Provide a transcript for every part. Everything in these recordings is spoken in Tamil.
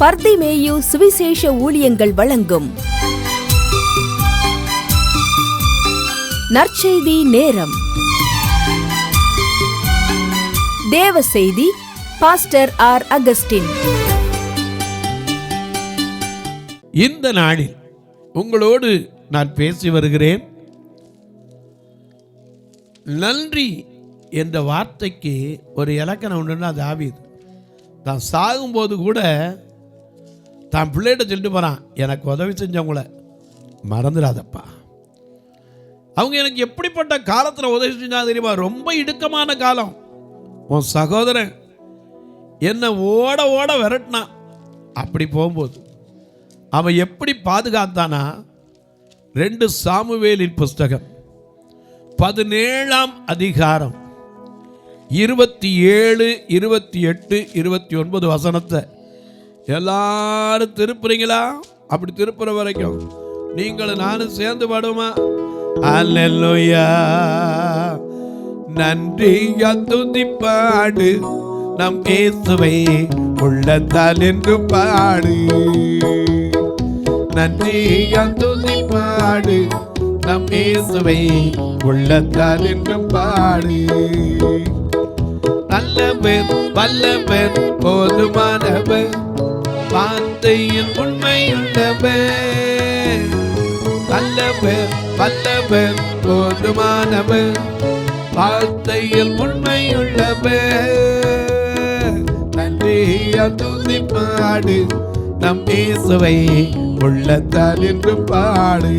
பர்திமேயு சுவிசேஷ ஊழியங்கள் வழங்கும் நற்செய்தி நேரம். தேவ செய்தி பாஸ்டர் ஆர். அகஸ்டின். இந்த நாளில் உங்களோடு நான் பேசி வருகிறேன். நன்றி என்ற வார்த்தைக்கு ஒரு இலக்கணம் உண்டுன்னா தாவீது தான் சாகும்போது கூட தான் பிள்ளைகிட்ட சொல்லிட்டு போகிறான், எனக்கு உதவி செஞ்சவங்கள மறந்துடாதப்பா. அவங்க எனக்கு எப்படிப்பட்ட காலத்தில் உதவி செஞ்சா தெரியுமா? ரொம்ப இடுக்கமான காலம். உன் சகோதரன் என்னை ஓட ஓட விரட்டினான். அப்படி போகும்போது அவன் எப்படி பாதுகாத்தானா? 2 சாமுவேலின் புஸ்தகம் 17ஆம் அதிகாரம் 27, 28, 29 வசனத்தை எல்லாரும் திருப்புறீங்களா? அப்படி திருப்புற வரைக்கும் நீங்களும் நானும் சேர்ந்து பாடுமா? அல்லேலூயா, நன்றியா துதிப்பாடு, நம் இயேசுவை உள்ளத்தால் என்று பாடு. நன்றியா துதிப்பாடு, நம் இயேசுவை உள்ளத்தால் என்று பாடு. நல்லவர் வல்லவர் போதுமானவர், வார்த்தையில் உண்மையுள்ளவர். நல்லவர் வல்லவர் போதுமானவர், வார்த்தையில் உண்மையுள்ளவர். நன்றியா துதிப்பாடு, நம் இயேசுவை உள்ளத்தால் என்று பாடு.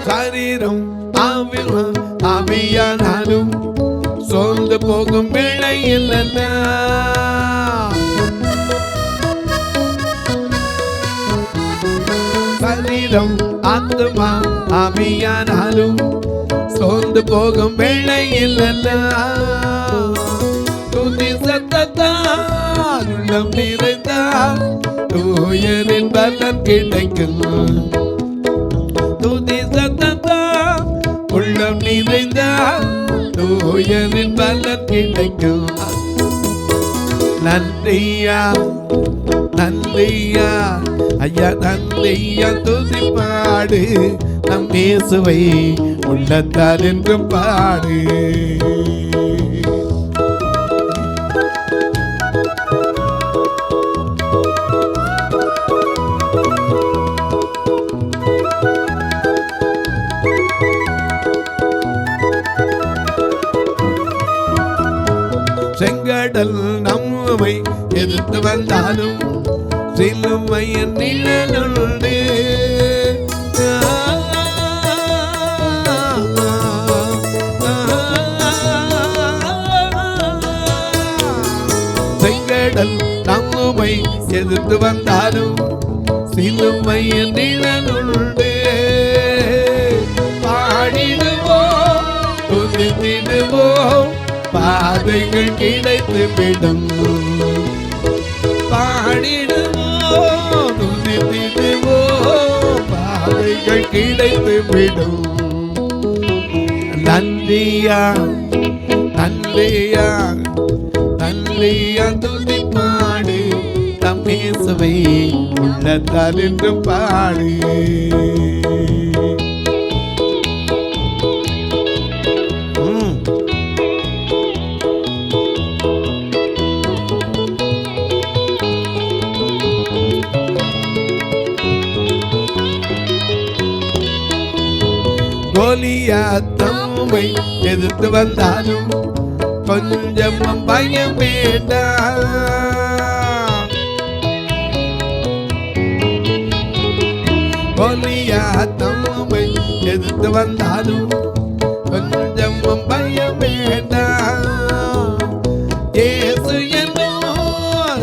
சரீரம் ஆவியானாலும் சோர்ந்து போகும் வேளையில் சரீரம் ஆத்மா ஆவியானாலும் சோர்ந்து போகும் வேளையில் துதி சத்தத்தால் உள்ளம் நிறைந்தால் தூயரின் பலன் கிடைக்கும். துதி சத்தத்தால் உள்ளம் நிறைந்தால் தூயரின் பலன் கிடைக்கும். நன்றியா நன்றியா ஐயா, நன்றியா துதிப்பாடு, நம் இயேசுவை உள்ளத்தால் என்று பாடு. செங்கடல் நம்மை எதிர்த்து வந்தாலும் சிலுவையின் நிழலுண்டு. செங்கடல் நம்மை எதிர்த்து வந்தாலும் சிலுவையின் நிழலுண்டு. பாடிடுவோம் துதித்திடுவோம், பாதைகள் கிடைத்து விடும். பாடிடுவோம் துதித்திடுவோம், பாதைகள் கிடைத்து விடும். நன்றியா நன்றியா நன்றியா துதிப்பாடு, நம் இயேசுவை உள்ளத்தால் என்று பாடு. கோலியாத் நம்மை எதிர்த்து வந்தாலும் கொஞ்சம் பயம் வேண்டாம். கோலியாத் நம்மை எதிர்த்து வந்தாலும் கொஞ்சம் பயம் வேண்டாம். இயேசு என்னும்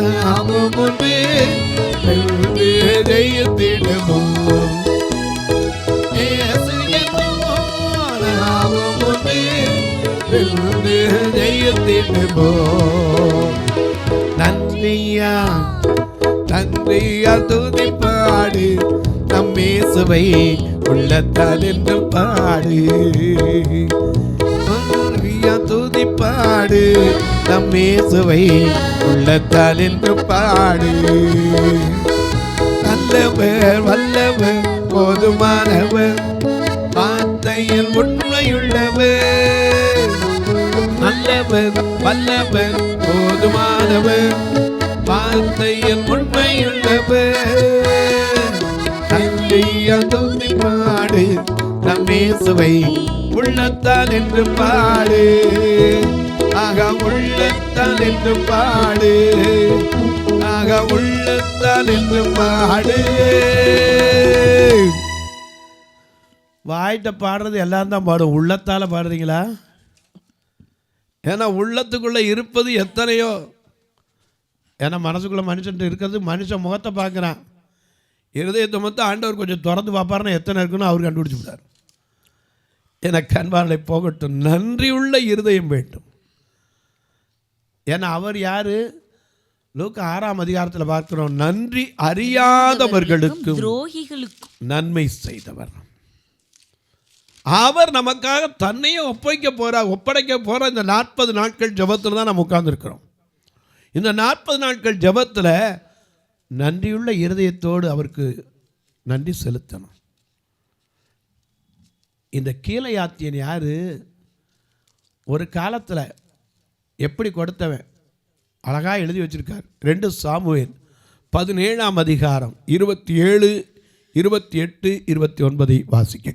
நாமம் ஒன்று ஜெயித்திடுவோம். ஜெயித்திடுவோம். நன்றியா நன்றியா துதிப்பாடு நம் இயேசுவை உள்ளத்தால் என்று பாடு நன்றியா துதிப்பாடு நம் இயேசுவை உள்ளத்தால் என்று பாடு நல்லவர் வல்லவர் போதுமானவர் வார்த்தையில் உண்மையுள்ளவர் நல்லவர் வல்லவர் போதுமானவர் வார்த்தையில் உண்மையுள்ளவர் நன்றியா துதிப்பாடு நம் இயேசுவை உள்ளத்தால் என்று பாடு ஆக உள்ளத்தால் என்று பாடு ஆக உள்ளத்தால் என்று பாடு. வாய்ட்ட பாடுறது எல்லாரும் தான் பாடும், உள்ளத்தால் பாடுறீங்களா? ஏன்னா உள்ளத்துக்குள்ளே இருப்பது எத்தனையோ. ஏன்னா மனசுக்குள்ளே மனுஷன் இருக்கிறது, மனுஷன் முகத்தை பார்க்குறான், இருதயத்தை மொத்தம் ஆண்டவர் கொஞ்சம் திறந்து பார்ப்பாருன்னா எத்தனை இருக்குன்னு அவர் கண்டுபிடிச்சி விட்டார். எனக்கு அன்பார்களை போகட்டும், நன்றி உள்ள இருதயம் வேண்டும். ஏன்னா அவர் யார்? லூக்கா 6ஆம் அதிகாரத்தில் பார்க்கிறோம், நன்றி அறியாதவர்களுக்கும் துரோகிகளுக்கும் நன்மை செய்தவர். அவர் நமக்காக தன்னையே ஒப்படைக்க போற இந்த 40 நாட்கள் ஜெபத்தில் தான் நம்ம உட்கார்ந்துருக்கிறோம். இந்த 40 நாட்கள் ஜெபத்தில் நன்றியுள்ள இருதயத்தோடு அவருக்கு நன்றி செலுத்தணும். இந்த கீலேயாத்தியன் யாரு? ஒரு காலத்தில் எப்படி கொடுத்தவன் அழகாக எழுதி வச்சிருக்கார். 2 சாமுவேல் 17ஆம் அதிகாரம் 27, 28, 29 வாசிக்க.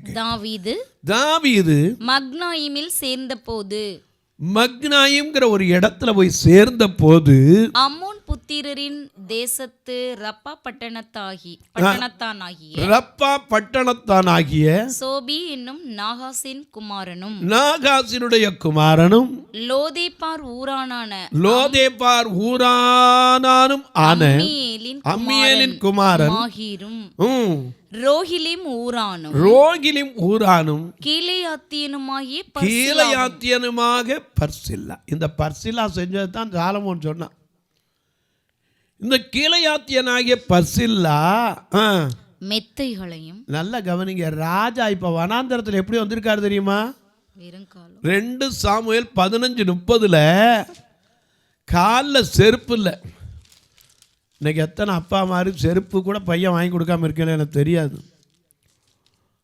தாவீது மக்னாயிமில் சேர்ந்தபோது, மக்னாயிம்ங்கிற ஒரு இடத்துல போய் சேர்ந்த போது, அம்மோன் புத்திரரின் தேசத்து ரப்பா பட்டணத்தானாகிய சோபி என்னும் நாகாசின் குமாரனும் நாகாசினுடைய குமாரனும் லோதேபார் ஊரானானும் ஆன அம்மியேலின் குமாரன் மாகீரும் ரோகிலிம் ஊரானும் கீலேயாத்தியனுமாக பர்சில்லா. இந்த பர்சில்லா செஞ்சது தான் சாலமோன் சொன்னான். இந்த கீலேயாத்தியனாகிய பர்சில்லா மெத்தைகளையும், நல்ல கவனிங்க, ராஜா இப்ப வனாந்தரத்தில் எப்படி வந்திருக்காரு தெரியுமா? 2 சாமுவேல் 15:30 காலில் செருப்பு இல்லை. இன்னைக்கு எத்தனை அப்பா மாதிரி செருப்பு கூட பையன் வாங்கி கொடுக்காம இருக்கேன்னு எனக்கு தெரியாது.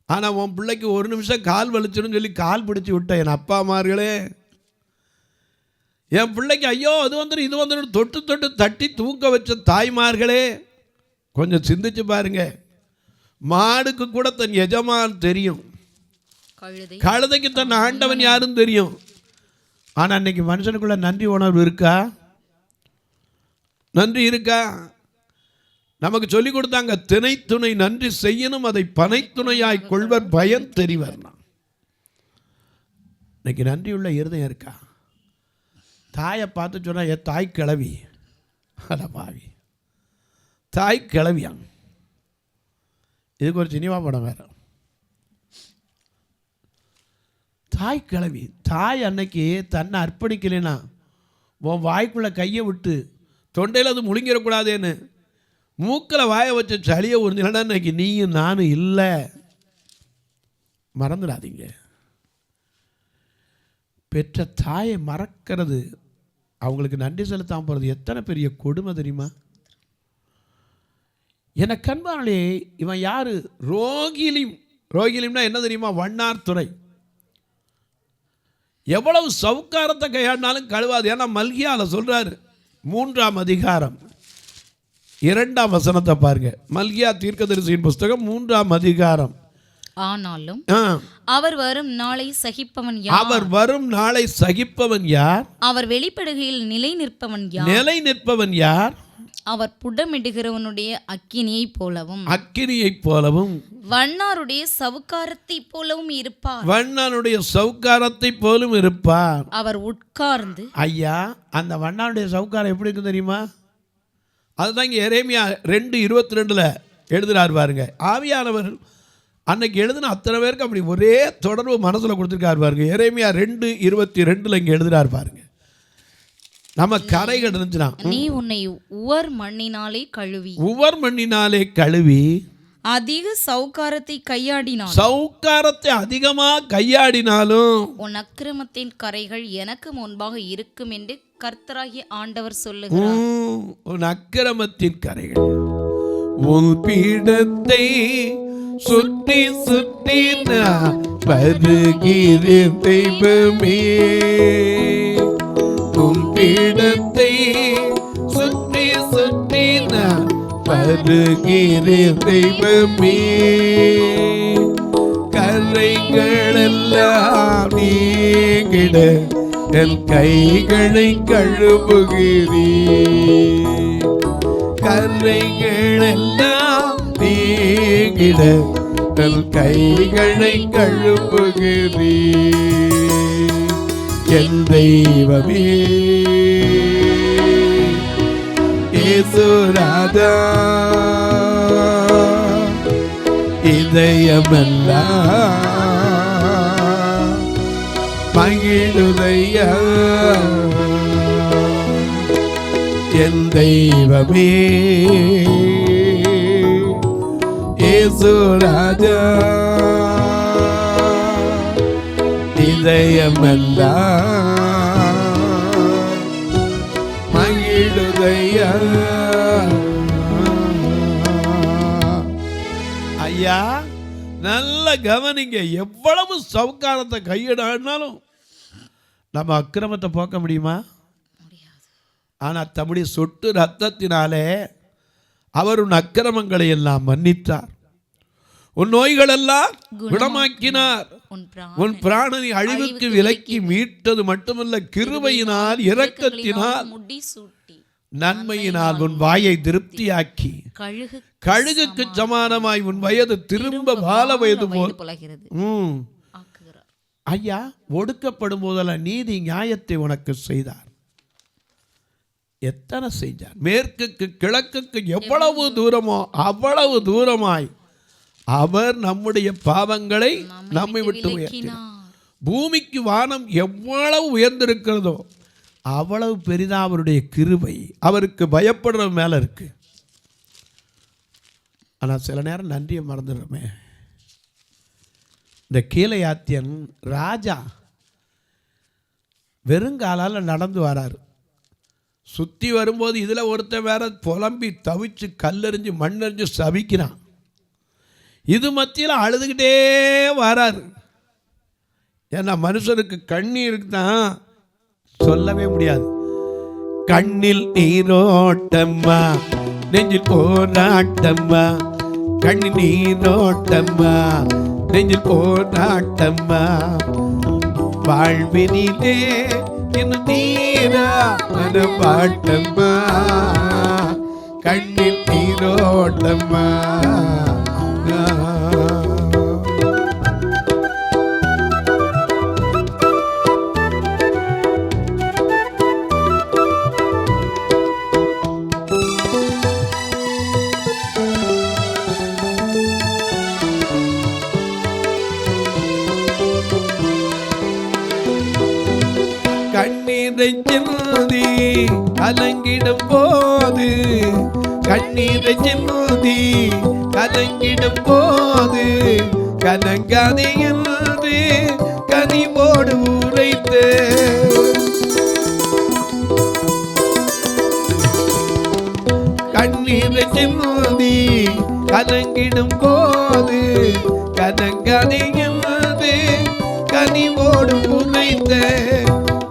ஆனால் உன் பிள்ளைக்கு ஒரு நிமிஷம் கால் வலிச்சிடும் சொல்லி கால் பிடிச்சி விட்டேன் என் அப்பா மார்களே. என் பிள்ளைக்கு ஐயோ அது வந்துடும் இது வந்துடும் தொட்டு தொட்டு தட்டி தூக்க வச்ச தாய்மார்களே, கொஞ்சம் சிந்திச்சு பாருங்க. மாடுக்கு கூட தன் எஜமான் தெரியும், கழுதைக்கு தன் ஆண்டவன் யாரும் தெரியும். ஆனால் இன்னைக்கு மனுஷனுக்குள்ள நன்றி உணர்வு இருக்கா? நன்றி இருக்கா? நமக்கு சொல்லி கொடுத்தாங்க, திணைத்துணை நன்றி செய்யணும், அதை பனைத்துணையாய் கொள்வர் பயன் தெரிவர். இன்னைக்கு நன்றியுள்ள இருதயம் இருக்கா? தாயை பார்த்து சொன்னா என் தாய் கிளவி, அட பாவி தாய் கிளவியாங்க. இதுக்கு ஒரு சினிமா படம் வேற, தாய் கிளவி. தாய் அன்னைக்கு தன்னை அர்ப்பணிக்கலைன்னா உன் வாய்க்குள்ள கையை விட்டு தொண்டையில் அது முழுங்கிடக்கூடாதுன்னு மூக்கில் வாயை வச்ச சளியை உறிஞ்சினா இன்னைக்கு நீயும் நானும் இல்லை. மறந்துடாதீங்க. பெற்ற தாயை மறக்கிறது, அவங்களுக்கு நன்றி செலுத்தாமல் போகிறது எத்தனை பெரிய கொடுமை தெரியுமா? எனக்கு அன்பானே, இவன் யாரு? ரோகிலிம்னா என்ன தெரியுமா? வண்ணார்துறை. எவ்வளவு சவுக்காரத்தை கையாடினாலும் கழுவாது. ஏன்னா மல்கியால சொல்றாரு 3ஆம் அதிகாரம் 2ஆம் வசனத்தை பாருங்க. மல்கியா தீர்க்கதரிசியின் புஸ்தகம் 3ஆம் அதிகாரம். ஆனாலும் அவர் வரும் நாளை சகிப்பவன் யார்? அவர் வெளிப்படுகையில் நிலை நிற்பவன் யார்? அவர் புடமிடுகிறவனுடைய அக்கினியைப் போலவும் வண்ணாருடைய சவுக்காரத்தைப் போலவும் இருப்பார். அவர் உட்கார்ந்து, ஐயா அந்த வண்ணாருடைய சவுக்காரம் எப்படி இருக்கு தெரியுமா? அதுதான் இங்கே எரேமியா 2:22 எழுதுறாரு பாருங்க. ஆவியானவர் அன்னைக்கு எழுதுன அத்தனை பேருக்கு அப்படி ஒரே தொடர்பு மனசில் கொடுத்துருக்காரு பாருங்க. எரேமியா 2:22 இங்கே எழுதுறாரு பாருங்க. நம்ம கரைகள் இருந்துச்சுன்னா நீ உன்னை உவர் மண்ணினாலே கழுவி உவர் மண்ணினாலே கழுவி அதிக சௌகாரத்தை கையாடினாலும் சௌகாரத்தை அதிகமா கையாடினாலும் உன் அக்கிரமத்தின் கரைகள் எனக்கு முன்பாக இருக்கும் என்று கர்த்தராகிய ஆண்டவர் சொல்லுகிறார். உன் அக்கிரமத்தின் கரைகள் உன் பீடத்தை சுற்றி சுற்றி நான் வருகிறேன் தெய்வமே. உன் பீடத்தை சுற்றி சுற்றி நான் வருகிறேன் தெய்வமே. கரைகளெல்லாம் நீங்கிட என் கைகளை கழுவுகிறேன். கரைகளெல்லாம் நீங்கிட என் கைகளை கழுவுகிறேன். என் தெய்வமே இயேசுராஜா இதயமெல்லாம் மகிழுதையா. என் தெய்வமே இயேசுராஜா இதயமெல்லாம் மகிழுதையா. ஐயா நல்ல கவனிங்க. எவ்வளவு சவுக்காரத்தை கையிடானாலும் நம்ம அக்கிரமத்தை போக்க முடியுமா? ஆனால் தம்முடைய சொட்டு ரத்தத்தினாலே அவர் உன் அக்கிரமங்களை எல்லாம் மன்னித்தார், உன் நோய்களெல்லாம் குணமாக்கினார், உன் பிராணனை அழிவுக்கு விலக்கி மீட்டது மட்டுமல்ல, கிருபையினால் இரக்கத்தினால் நன்மையினால் உன் வாயை திருப்தியாக்கி கழுகுக்கு சமானமாய் உன் வயது திரும்ப வாழ வயது போல். ஐயா ஒடுக்கப்படும் போதெல்லாம் நீதி நியாயத்தை உனக்கு செய்தார். எத்தனை செஞ்சார்? மேற்குக்கு கிழக்குக்கு எவ்வளவு தூரமோ அவ்வளவு தூரமாய் அவர் நம்முடைய பாவங்களை நம்மை விட்டு உயர்த்தினார். பூமிக்கு வானம் எவ்வளவு உயர்ந்திருக்கிறதோ அவ்வளவு பெரிதா அவருடைய கிருபை அவருக்கு பயப்படுற மேல இருக்கு. ஆனால் சில நேரம் நன்றியை மறந்துடுறோமே. இந்த கீழையாத்தியன் ராஜா வெறுங்காலால் நடந்து வராரு. சுற்றி வரும்போது இதில் ஒருத்தன் வேற புலம்பி தவிச்சு கல்லெறிஞ்சு மண்ணெறிஞ்சு சபிக்கிறான். இது மத்தியில் அழுதுகிட்டே வராரு. ஏன்னா மனுஷனுக்கு கண்ணீருக்கு தான் சொல்லவே முடியாது. கண்ணில் நீரோட்டம்மா நெஞ்சில் போராட்டம்மா, கண்ணில் நீரோட்டம்மா நெஞ்சில் போராட்டம்மா, வாழ்வினிலே இன்னும் நீரா மனப்பாட்டம்மா, கண்ணில் நீரோட்டம்மா. கண்ணீரை சிந்தி கலங்கிடும் போது, கண்ணீரை சிந்தி கலங்கிடும் போது, கலங்காதே என்று கனிவோடு உரைத்து, கண்ணீரை சிந்தி கலங்கிடும் போது, கலங்காதே என்று கனிவோடு உரைத்த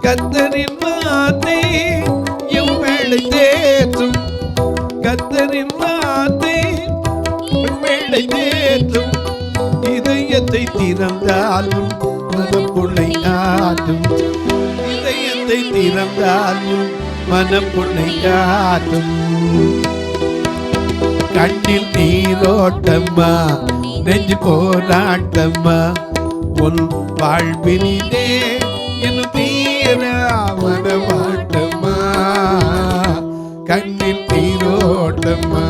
கர்த்தரின் வார்த்தை எவ்வேளை தேற்றும், கர்த்தரின் வார்த்தை எவ்வேளை தேற்றும், இதயத்தை திறந்தாலும் மனப்புள்ளை ஆற்றும், இதயத்தை திறந்தாலும் மனப்புள்ளை ஆற்றும். கண்ணில் நீரோட்டம்மா நெஞ்சு போராட்டம்மா, உன் வாழ்வினிலே என் தீராமன வாட்டம்மா, கண்ணில் நீரோட்டம்மா.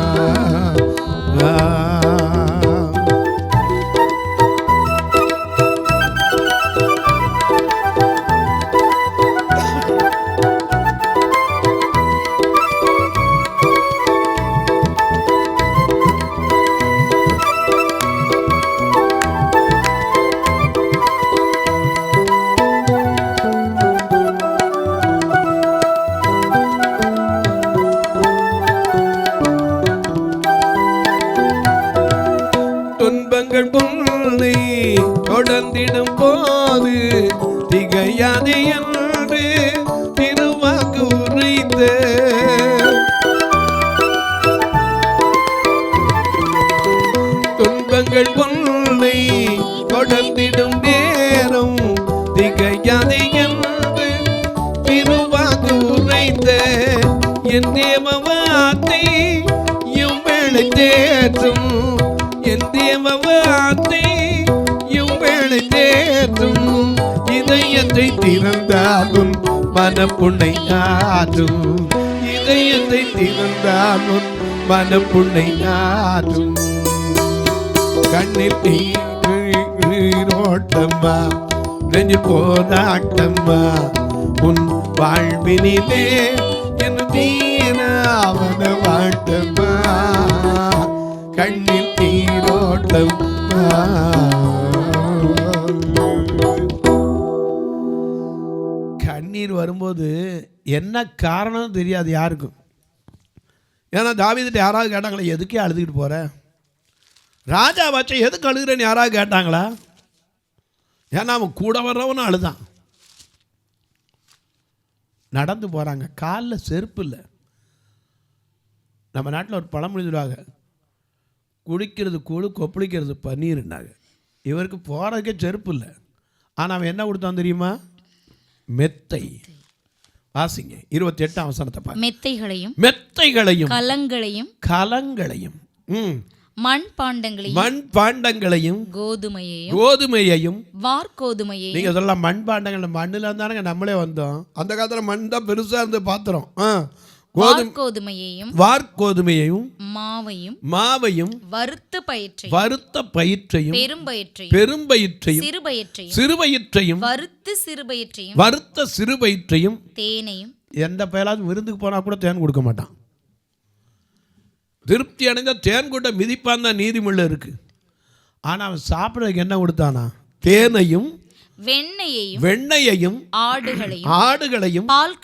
என் தேவ வார்த்தை இவ்வேளை தேற்றும், என் தேவ வார்த்தை இவ்வேளை தேற்றும், இதயத்தை திறந்தாலும் மனப்புண்ணை ஆற்றும், இதயத்தை திறந்தாலும் மனப்புண்ணை ஆற்றும். கண்ணில் நீரோட்டம்மா, நெஞ்சில் போராட்டம்மா, உன் வாழ்வினிலே என் தீராவன வாட்டம்மா, கண்ணில் நீரோட்டம்மா. கண்ணீர் வரும்போது என்ன காரணம் தெரியாது யாருக்கும். ஏன்னா தாவீதுட்ட யாராவது கேட்டாங்களா, எதுக்கே அழுதுகிட்டு போற, ராஜா வச்ச எதுக்கு அழுகிறேன்னு யாராவது கேட்டாங்களா? ஏன்னா அவன் கூட வர்றவனும் அழுதான். நடந்து போகிறாங்க, காலில் செருப்பு இல்லை. நம்ம நாட்டில் ஒரு பழமொழி சொல்லுவாங்க, குடிக்கிறது கூழு கொப்பளிக்கிறது பன்னீர்னாங்க. இவருக்கு போகிறதுக்கே செருப்பு இல்லை. ஆனால் அவன் என்ன கொடுத்தான் தெரியுமா? மெத்தை. வாசிங்க 28ஆம் வசனத்தை பாருங்க. மெத்தைகளையும் மெத்தைகளையும் கலங்களையும் கலங்களையும் மண்பாண்டங்களையும் கோதுமையையும் வார்கோதுமையையும். நீங்க சொல்லலாம் மண்பாண்டங்கள், மண்ணில் இருந்தானுங்க நம்மளே வந்தோம். அந்த காலத்தில் மண் தான் பெருசா இருந்து பாத்திரம். வார்கோதுமையையும் மாவையும் வறுத்த பயிற்றையும் பெரும்பயிற்றையும் வறுத்த சிறுபயிற்றையும் தேனையும். எந்த பயலாவது விருந்துக்கு போனா கூட தேன் கொடுக்க மாட்டான். திருப்தி அடைந்த தேன் கூட்ட மிதிப்பான் தான் நீதிமொழியில் இருக்கு. ஆனால் அவன் சாப்பிட்றதுக்கு என்ன கொடுத்தானா? தேனையும் வெண்ணையையும் ஆடுகளையும் பால்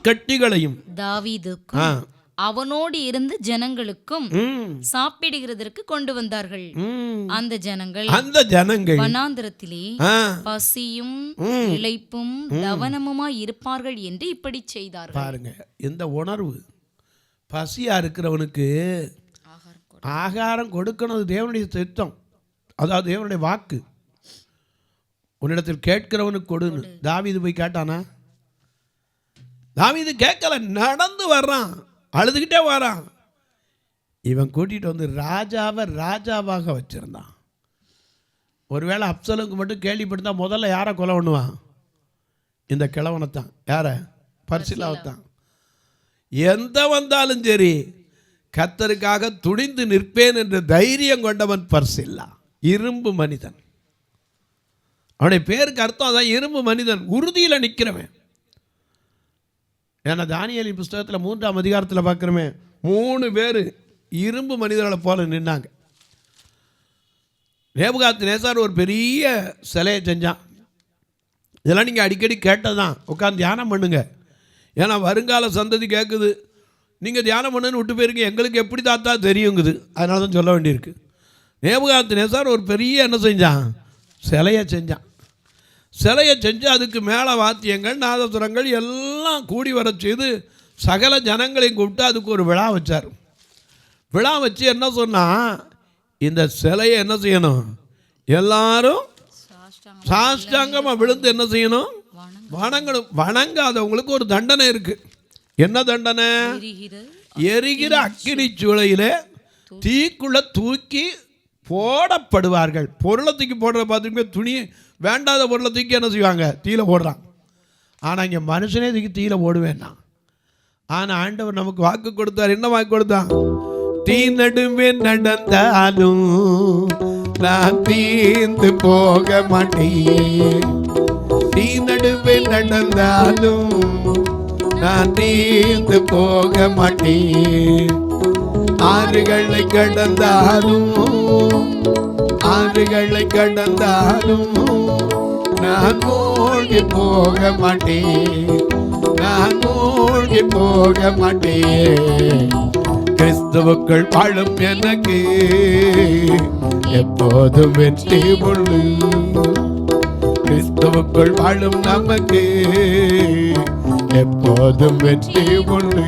கட்டிகளையும் தாவீதுக்கும் அவனோடு இருந்த ஜனங்களுக்கும் சாப்பிடுகிறதற்கு கொண்டு வந்தார்கள். அந்த ஜனங்கள் வனாந்திரத்திலே பசியும் இளைப்பும் தவனமுமாய் இருப்பார்கள் என்று இப்படி செய்தார்கள். பாருங்க, இந்த உணர்வு. பசியா இருக்கிறவனுக்கு ஆகாரம் கொடுக்கணும், தேவனுடைய திட்டம். அதாவது தேவனுடைய வாக்கு. உன்னிடத்தில் கேட்கிறவனுக்கு கொடுன்னு தாவீது போய் கேட்டானா? தாவீது கேட்கல, நடந்து வர்றான், அழுதுகிட்டே வரான். இவன் கூட்டிட்டு வந்து ராஜாவாக வச்சிருந்தான். ஒருவேளை அப்சலோமுக்கு மட்டும் கேள்விப்பட்டிருந்தா முதல்ல யாரை கொலை பண்ணுவான்? இந்த கிழவனைத்தான். யாரை? பர்சிலாவைத்தான். எந்த வந்தாலும் சரி கர்த்தருக்காக துணிந்து நிற்பேன் என்று தைரியம் கொண்டவன் பர்சில்லா. இரும்பு மனிதன். அவனுடைய பேருக்கு அர்த்தம் அதான், இரும்பு மனிதன், உறுதியில் நிற்கிறவன். ஏன்னா தானியேலின் புஸ்தகத்தில் 3ஆம் அதிகாரத்தில் பார்க்குறமே 3 பேர் இரும்பு மனிதர்களை போல நின்னாங்க. நேபுகாத்நேச்சார் ஒரு பெரிய சிலையை செஞ்சான். இதெல்லாம் நீங்கள் அடிக்கடி கேட்டதான், உட்காந்து தியானம் பண்ணுங்க. ஏன்னா வருங்கால சந்ததி கேட்குது, நீங்கள் தியானம் பண்ணுன்னு விட்டு போயிருங்க, எங்களுக்கு எப்படி தாத்தா தெரியுங்குது. அதனால தான் சொல்ல வேண்டியிருக்கு. நேபுகாத்நேச்சார் ஒரு பெரிய என்ன செஞ்சான்? சிலையை செஞ்சு அதுக்கு மேலே வாத்தியங்கள் நாதசுரங்கள் எல்லாம் கூடி வர செய்து சகல ஜனங்களையும் கூப்பிட்டு அதுக்கு ஒரு விழா வச்சார். விழா வச்சு என்ன சொன்னால், இந்த சிலையை என்ன செய்யணும்? எல்லாரும் சாஷ்டாங்கமாக விழுந்து என்ன செய்யணும்? வணங்கணும். வணங்காதவங்களுக்கு ஒரு தண்டனை இருக்கு. என்ன தண்டனை? எரிகிற அக்கினி சூளையிலே தீக்குள்ள தூக்கி போடப்படுவார்கள். பொருளை தூக்கி போடுற பார்த்துருக்கே, துணி வேண்டாத பொருளை தூக்கி என்ன செய்வாங்க? தீயில போடுறான். ஆனால் இங்கே மனுஷனே தூக்கி தீயில போடுவேன்னா. ஆனால் ஆண்டவர் நமக்கு வாக்கு கொடுத்தார். என்ன வாக்கு கொடுத்தான்? தீ நடுவே நடந்தாலும் நான் தீர்ந்து போக மாட்டேன். தீ நடுவே நடந்தாலும் நான் தீர்ந்து போக மாட்டேன். ஆறுகளை கடந்தாலும் நான் மூழ்கி போக மாட்டேன். கிறிஸ்துவுக்குள் வாழும் எனக்கு எப்போதும் வெற்றி உண்டு. கிறிஸ்துவுக்குள் வாழும் நமக்கு எப்போதும் வெற்றி உண்டு.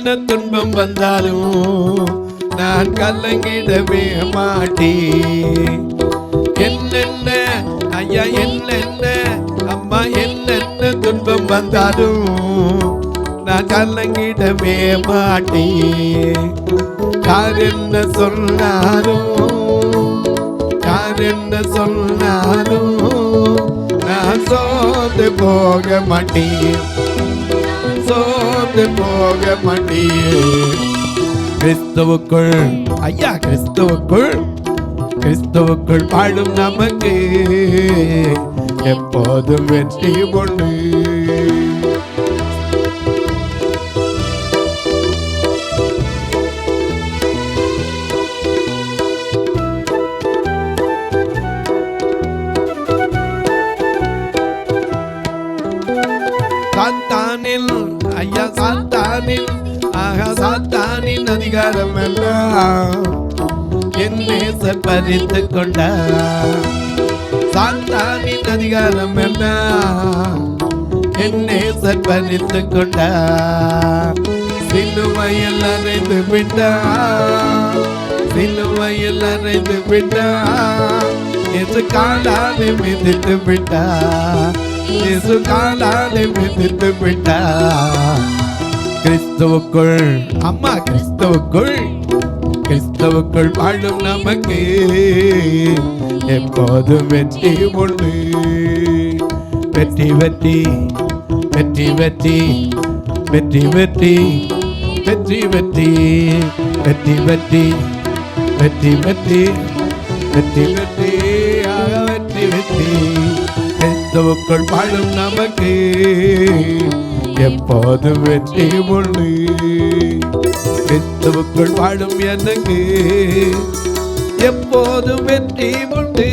என்னென்ன துன்பம் வந்தாலும் நான் கலங்கிடவே மாட்டேன். என்னென்ன ஐயா என்னென்ன அம்மா என்னென்ன துன்பம் வந்தாலும் நான் கலங்கிடவே மாட்டேன். யார் என்ன சொன்னாலும் யார் என்ன சொன்னாலும் நான் சோர்ந்து போக மாட்டேன், சோர்ந்து போக மாட்டேன். கிறிஸ்துவுக்குள் ஐயா கிறிஸ்துவுக்குள் வாழும் நமக்கு எப்போதும் வெற்றி உண்டு. சாத்தானில் ஐயா சாத்தானின் அதிகாரம் எல்லாம் என் நேசர் பறித்து கொண்டார். சாத்தானின் அதிகாரம் எல்லாம் என் நேசர் பறித்து கொண்டார். சிலுவையில் அறைந்து விட்டார், சிலுவையில் அறைந்து விட்டார். இயேசு காலாலை மிதித்து விட்டார், இயேசு காலாலை மிதித்து விட்டார். கிறிஸ்துவுக்குள் அம்மா கிறிஸ்துவுக்குள் வாழும் நமக்கு எப்போதும் வெற்றி உண்டு. வெற்றி வெற்றி வெற்றி வெற்றி வெற்றி வெற்றி வெற்றி வெற்றி வெற்றி வெற்றி வெற்றி வெற்றி வெற்றி வெற்றி வெற்றி வெற்றி. கிறிஸ்துவுக்குள் வாழும் நமக்கு எப்போதும் வெற்றி உண்டு. கிறிஸ்துவுக்குள் வாழும் எனக்கு எப்போதும் வெற்றி உண்டு,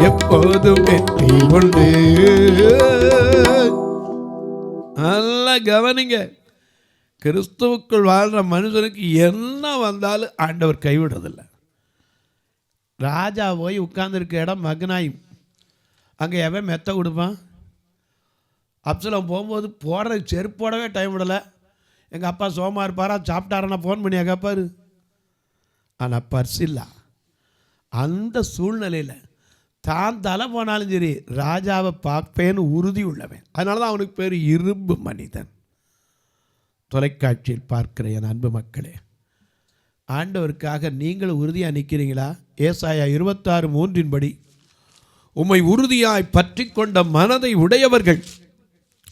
எப்போதும் வெற்றி உண்டு. நல்லா கவனிங்க, கிறிஸ்துவுக்குள் வாழ்ற மனுஷனுக்கு என்ன வந்தாலும் ஆண்டவர் கைவிடுறதில்லை. ராஜா போய் உட்கார்ந்துருக்க இடம் மகனாயும், அங்கே எவன் மெத்த கொடுப்பான்? அப்சலோம் போகும்போது போடுறதுக்கு செருப்பு போடவே டைம் விடலை. எங்கள் அப்பா சோமா இருப்பாரா, சாப்பிட்டாரன்னா ஃபோன் பண்ணி கேட்பாரு. ஆனால் பர்ஸ் இல்லை. அந்த சூழ்நிலையில் தான் தலை போனாலும் சரி ராஜாவை பார்ப்பேன்னு உறுதி உள்ளவன். அதனால தான் அவனுக்கு பேர் இரும்பு மனிதன். தொலைக்காட்சியில் பார்க்கிற என் அன்பு மக்களே, ஆண்டவருக்காக நீங்கள் உறுதியாக நிற்கிறீங்களா? ஏசாயா 26:3 உம்மை உறுதியாய் பற்றி கொண்ட மனதை உடையவர்கள்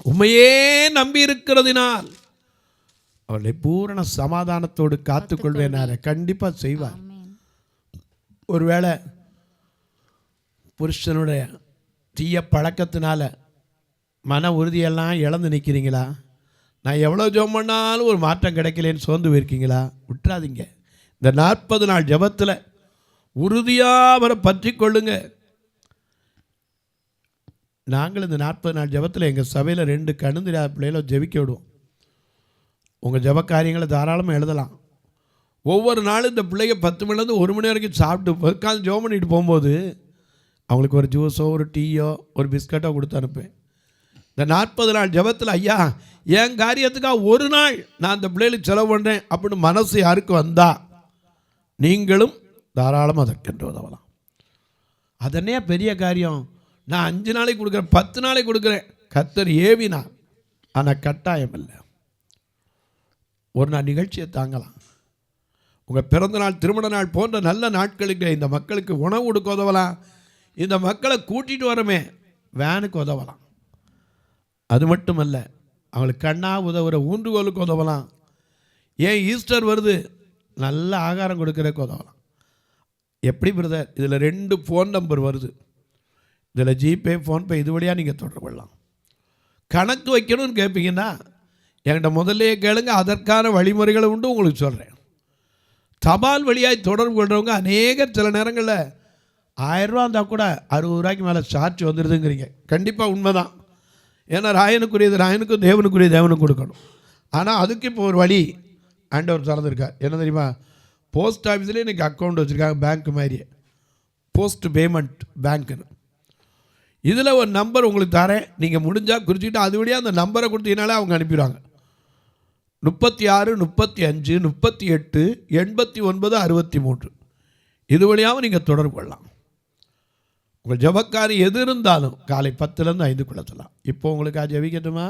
உம்மையே நம்பியிருக்கிறதினால் அவளை பூரண சமாதானத்தோடு காத்துக்கொள்வேனார. கண்டிப்பாக செய்வார். ஒருவேளை புருஷனுடைய தீய பழக்கத்தினால மன உறுதியெல்லாம் இழந்து நிற்கிறீங்களா? நான் எவ்வளோ ஜெபம் பண்ணாலும் ஒரு மாற்றம் கிடைக்கலன்னு சோர்ந்து போயிருக்கீங்களா? விட்டுறாதீங்க. இந்த 40 நாள் ஜெபத்தில் உறுதியாக அவரை பற்றி கொள்ளுங்க. நாங்கள் இந்த 40 நாள் ஜெபத்தில் எங்கள் சபையில் 2 கணுந்திராத பிள்ளைகளை ஜெபிக்க விடுவோம். உங்கள் ஜெப காரியங்களை தாராளமாக எழுதலாம். ஒவ்வொரு நாளும் இந்த பிள்ளைங்க 10 மணிலேருந்து 1 மணி வரைக்கும் சாப்பிட்டு உட்காந்து ஜெபம் பண்ணிட்டு போகும்போது அவங்களுக்கு ஒரு ஜூஸோ ஒரு டீயோ ஒரு பிஸ்கட்டோ கொடுத்து அனுப்பேன். இந்த 40 நாள் ஜெபத்தில் ஐயா என் காரியத்துக்காக ஒரு நாள் நான் அந்த பிள்ளைகளுக்கு செலவு பண்ணுறேன் அப்படின்னு மனசு யாருக்கு வந்தா நீங்களும் தாராளமாக அதற்கென்று உதவலாம். அதனே பெரிய காரியம். நான் 5 நாளைக்கு கொடுக்குறேன், 10 நாளைக்கு கொடுக்குறேன், கர்த்தர் ஏவினா. ஆனால் கட்டாயம் இல்லை. ஒரு நாள் நிகழ்ச்சியை தாங்கலாம். உங்கள் பிறந்த நாள், திருமண நாள் போன்ற நல்ல நாட்களுக்கு இந்த மக்களுக்கு உணவு கொடுக்க உதவலாம். இந்த மக்களை கூட்டிகிட்டு வரமே வேனுக்கு உதவலாம். அது மட்டுமல்ல, அவங்களுக்கு கண்ணா உதவுற ஊன்றுகோலுக்கு உதவலாம். ஏன் ஈஸ்டர் வருது, நல்ல ஆகாரம் கொடுக்குறதுக்கு உதவலாம். எப்படி பிரதர்? இதில் 2 ஃபோன் நம்பர் வருது. இதில் ஜிபே, ஃபோன்பே இது வழியாக நீங்கள் தொடர்பு கொள்ளலாம். கணக்கு வைக்கணும்னு கேட்பீங்கன்னா என்கிட்ட முதல்லையே கேளுங்க, அதற்கான வழிமுறைகளை உண்டு உங்களுக்கு சொல்கிறேன். தபால் வழியாய் தொடர்பு கொள்கிறவங்க அநேக சில நேரங்களில் 1000 ரூபா இருந்தால் கூட 60 ரூபாய்க்கு மேலே சார்ஜ் வந்துடுதுங்கிறீங்க. கண்டிப்பாக உண்மை தான். ஏன்னா ராயனுக்குரியது ராயனுக்கும், தேவனுக்குரிய தேவனுக்கு கொடுக்கணும். ஆனால் அதுக்கு இப்போ ஒரு வழி ஆண்டவர் திறந்துருக்கார். என்ன தெரியுமா? போஸ்ட் ஆஃபீஸ்லேயே இன்றைக்கி அக்கௌண்ட் வச்சுருக்காங்க, பேங்க் மாதிரியே, போஸ்ட் பேமெண்ட் பேங்க்குன்னு. இதில் ஒரு நம்பர் உங்களுக்கு தரேன், நீங்கள் முடிஞ்சால் குறிச்சிக்கிட்டு அது வழியாக அந்த நம்பரை கொடுத்தீங்கனாலே அவங்க அனுப்பிடுவாங்க. 36, 35, 38, 89, 63 இது வழியாகவும் நீங்கள் தொடர்பு கொள்ளலாம். உங்கள் ஜபக்காரி எது இருந்தாலும் காலை 10லேருந்து 5க்குள்ள சொல்லலாம். இப்போ உங்களுக்கு ஜெபிக்கட்டுமா?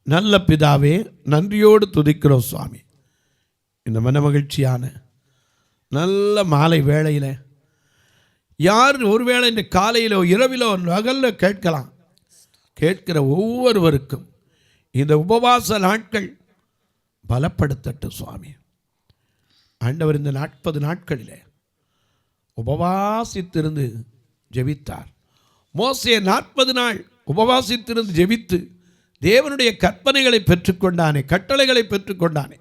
நல்ல பிதாவே, நன்றியோடு துதிக்கிறோம் சுவாமி. இந்த மனமகிழ்ச்சியான நல்ல மாலை வேளையில் யார் ஒருவேளை இந்த காலையிலோ இரவிலோ நகலில் கேட்கிற ஒவ்வொருவருக்கும் இந்த உபவாச நாட்கள் பலப்படுத்தட்டும் சுவாமி. ஆண்டவர் இந்த 40 நாட்களில் உபவாசித்திருந்து ஜெபித்தார். மோசே 40 நாள் உபவாசித்திருந்து ஜெபித்து தேவனுடைய கற்பனைகளை பெற்றுக்கொண்டானே, கட்டளைகளை பெற்றுக்கொண்டானே.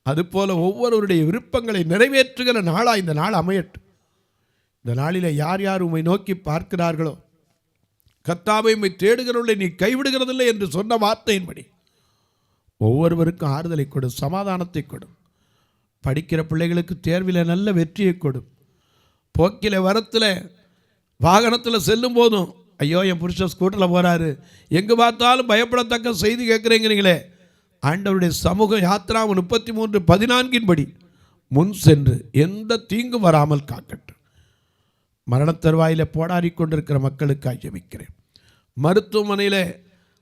அதுபோல ஒவ்வொருவருடைய விருப்பங்களை நிறைவேற்றுகிற நாளாக இந்த நாள் அமையட்டும். இந்த நாளில் யார் யார் உம்மை நோக்கி பார்க்கிறார்களோ, கர்த்தாவை உம்மை தேடுகிறவர்களை நீ கைவிடுகிறதில்லை என்று சொன்ன வார்த்தையின்படி ஒவ்வொருவருக்கும் ஆறுதலை கொடு, சமாதானத்தை கொடு. படிக்கிற பிள்ளைகளுக்கு தேர்வில் நல்ல வெற்றியை கொடு. போக்கில் வரத்தில் வாகனத்தில் செல்லும் போதும், ஐயோ என் புருஷன் ஸ்கூட்டரில் போகிறாரு, எங்கே பார்த்தாலும் பயப்படத்தக்க செய்தி கேட்குறீங்களே, ஆண்டவருடைய சமூக யாத்திரா 33:14 படி முன் சென்று எந்த தீங்கும் வராமல் காக்கட்டும். மரணத்தருவாயில் போராடி கொண்டிருக்கிற மக்களுக்காக ஜெபிக்கிறேன். மருத்துவமனையில்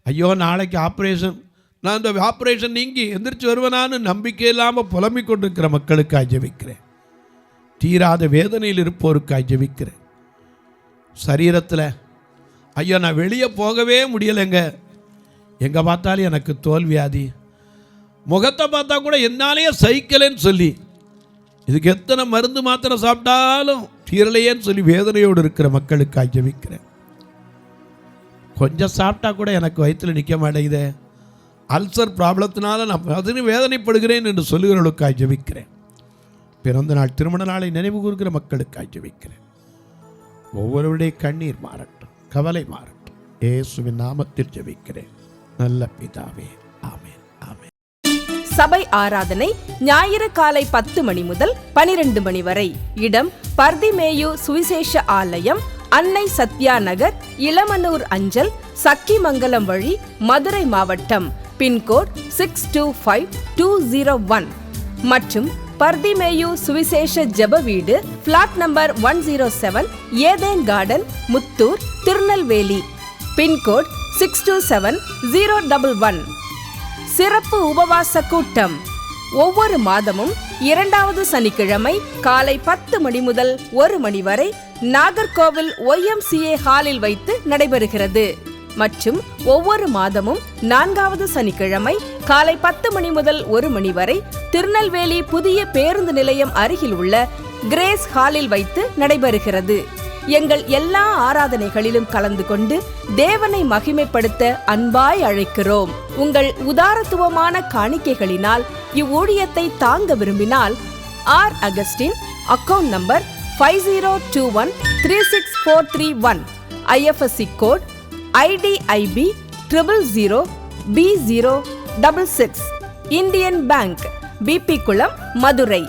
ஐயோ நாளைக்கு ஆப்ரேஷன், நான் இந்த ஆப்ரேஷன் நீங்கி எந்திரிச்சு வருவேனான்னு நம்பிக்கை இல்லாமல் புலம்பிக் கொண்டிருக்கிற மக்களுக்காக ஜெபிக்கிறேன். தீராத வேதனையில் இருப்போருக்காக ஜெபிக்கிறேன். சரீரத்தில் ஐயோ நான் வெளியே போகவே முடியலைங்க, எங்கே பார்த்தாலும் எனக்கு தோல்வியாதி, முகத்தை பார்த்தா கூட என்னாலேயே சகிக்கலைன்னு சொல்லி, இதுக்கு எத்தனை மருந்து மாத்திரை சாப்பிட்டாலும் தீரலையேன்னு சொல்லி வேதனையோடு இருக்கிற மக்களுக்காக ஜெபிக்கிறேன். கொஞ்சம் சாப்பிட்டா கூட எனக்கு வயிற்றில் நிற்க மாட்டேங்குதே, அல்சர் ப்ராப்ளத்தினால நான் அதனை வேதனைப்படுகிறேன் என்று சொல்லுகிறவர்களுக்காக ஜெபிக்கிறேன். பிறந்த நாள் திருமண நாளை நினைவு கூறுகிற மக்களுக்காக ஜெபிக்கிறேன். ஒவ்வொருவருடைய கண்ணீர் மாறட்டும், கவலை மாறட்டும். இயேசுவின் நாமத்தில் ஜெபிக்கிறேன் நல்ல பிதாவே, ஆமென், ஆமென். சபை ஆராதனை ஞாயிறு காலை 10 மணி முதல் 12 மணி வரை. இடம் பர்திமேயு சுவிசேஷ ஆலயம், அன்னை சத்யா நகர், இளமனூர் அஞ்சல், சக்கிமங்கலம் வழி, மதுரை மாவட்டம். பின்கோட் 625201 மற்றும் பர்திமேயு சுவிசேஷ ஜெப வீடு, flat number 107, Eden garden, Muthur, Tirunelveli. Pincode 627011. சிறப்பு உபவாச கூட்டம் ஒவ்வொரு மாதமும் 2வது சனிக்கிழமை காலை 10 மணி முதல் 1 மணி வரை நாகர்கோவில் YMCA ஹாலில் வைத்து நடைபெறுகிறது. மற்றும் ஒவ்வொரு மாதமும் 4வது சனிக்கிழமை காலை 10 மணி முதல் 1 மணி வரை திருநெல்வேலி புதிய பேருந்து நிலையம் அருகில் உள்ள கிரேஸ் ஹாலில் வைத்து நடைபெறுகிறது. எங்கள் எல்லா ஆராதனைகளிலும் கலந்து கொண்டு தேவனை மகிமைப்படுத்த அன்பாய் அழைக்கிறோம். உங்கள் உதாரத்துவமான காணிக்கைகளினால் இவ்வூழியத்தை தாங்க விரும்பினால் R Augustin, account number 50213641, IFSC code IDIB 000B066, Indian bank, BP Kulam, Madurai.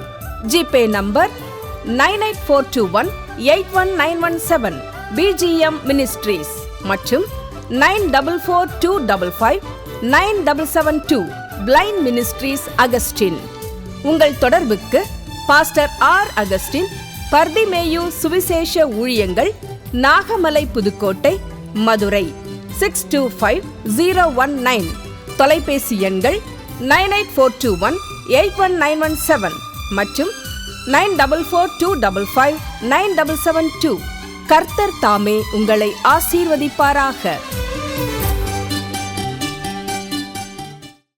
GPay number 9842181917, BGM ministries மற்றும் 9442559772, பிளைண்ட் மினிஸ்ட்ரீஸ் அகஸ்டின். உங்கள் தொடர்புக்கு பாஸ்டர் ஆர் அகஸ்டின், பர்திமேயு சுவிசேஷ ஊழியங்கள், நாகமலை, புதுக்கோட்டை, மதுரை 625019. தொலைபேசி எண்கள் 9842181917 மற்றும் 9442559772. கர்த்தர் தாமே உங்களை ஆசீர்வதிப்பாராக.